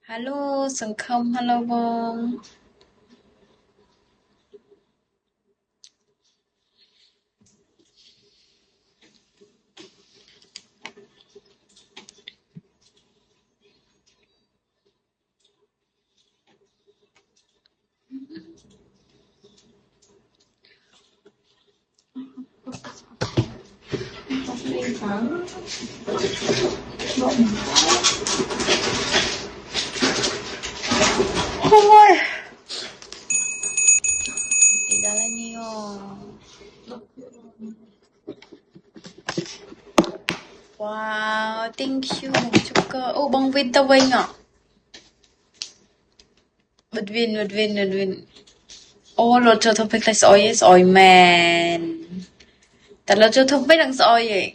Hello សង្ឃឹម Hello បងអូយទីដល់ហើយនេះអូ Wow thank you បងជូកអូបងវិនទៅវិញអបិទវិនអូរត់ចូលទៅពេកតែស្អុយស្អុយមែនតែរត់ចូលទៅពេកនឹងស្អុយឯង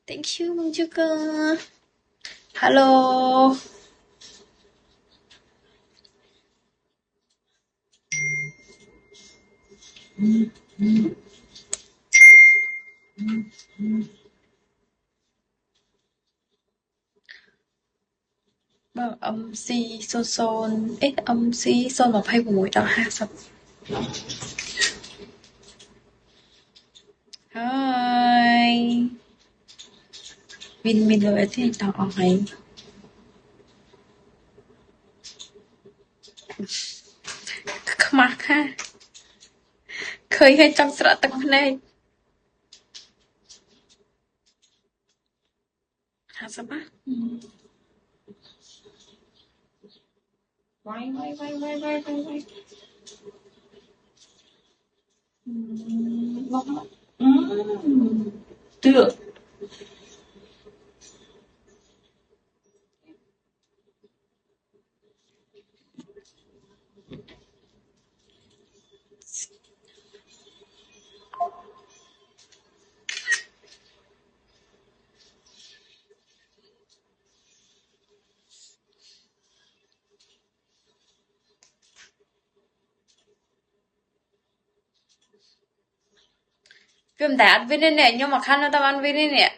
Thank you បងជូក Hello បង MC 00អេ MC 026ដល់50 Hi វិនលើអីទេតោះអស់ហើយខ្មាស់ค่ะឃើញហើយចង់ស្រក់ទឹកភ្នែក50ណាវាយមកទឿវាមិនតែអត់វិនទេនេះខ្ញុំមកខាននៅតែបានវិនទេនេះ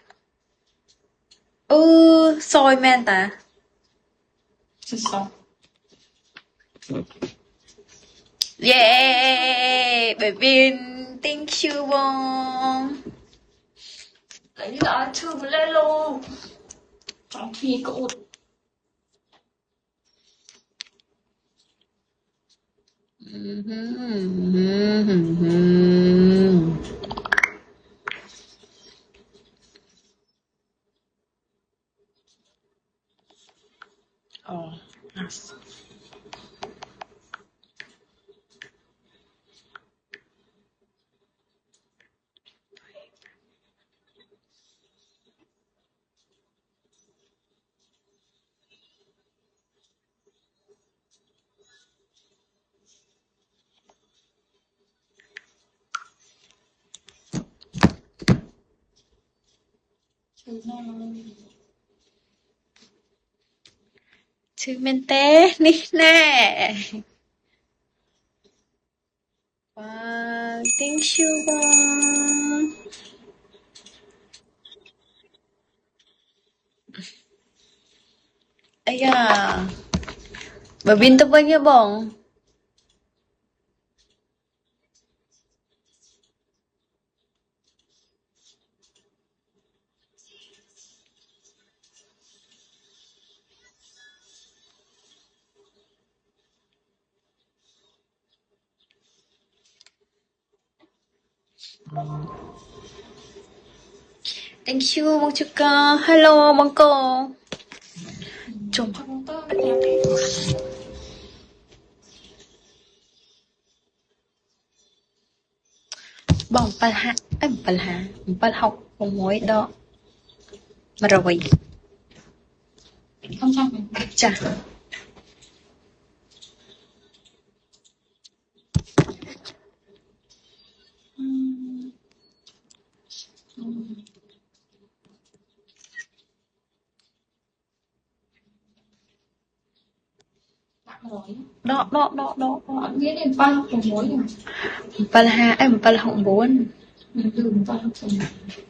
សយមែនតាសយយេ baby thank you បងតែនេះអត់ឈឺម្លេះលោកចង់ភីក្អួតអូឈឺមែនទេនេះណែ Wow thank you បងអាយ៉ាបើវិនទៅវិញហ៎បងThank you បងជូកា Hello បងកូជុំបង750អី750 766ដក100ចាដកអត់មានទេ766 750អី769មិនគឺ769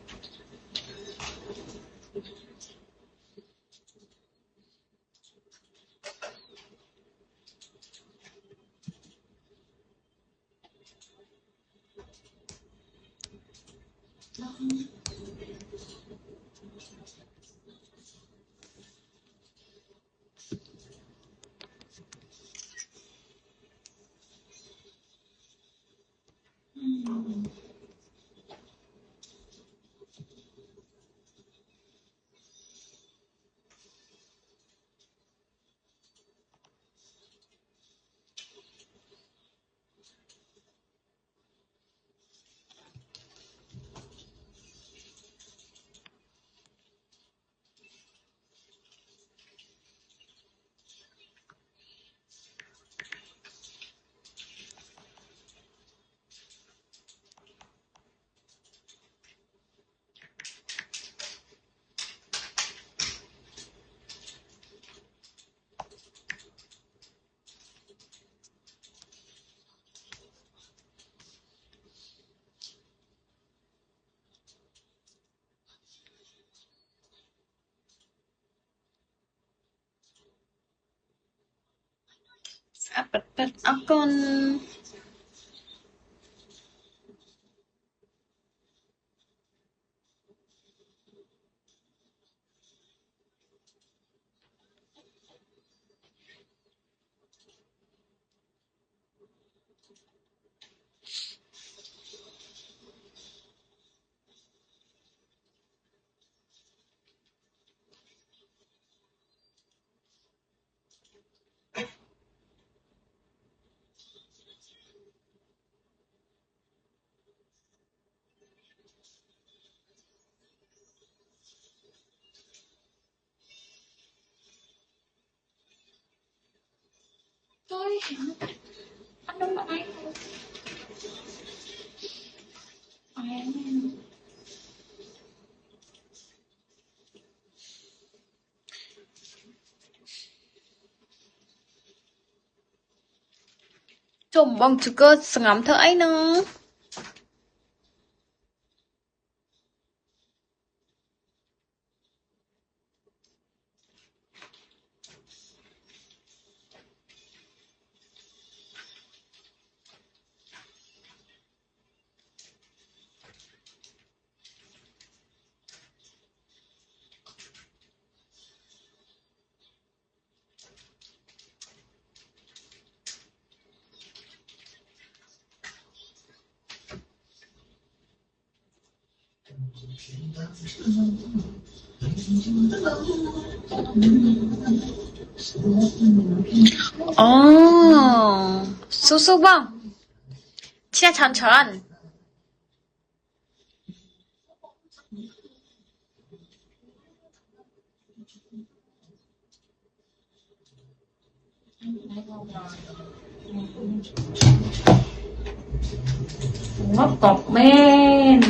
อ่ะเปิดเอาก่อนtôi anh đúng là ai 좀 멍청거 승암터 아이너 소소방 치아 천천 ngốc cọc men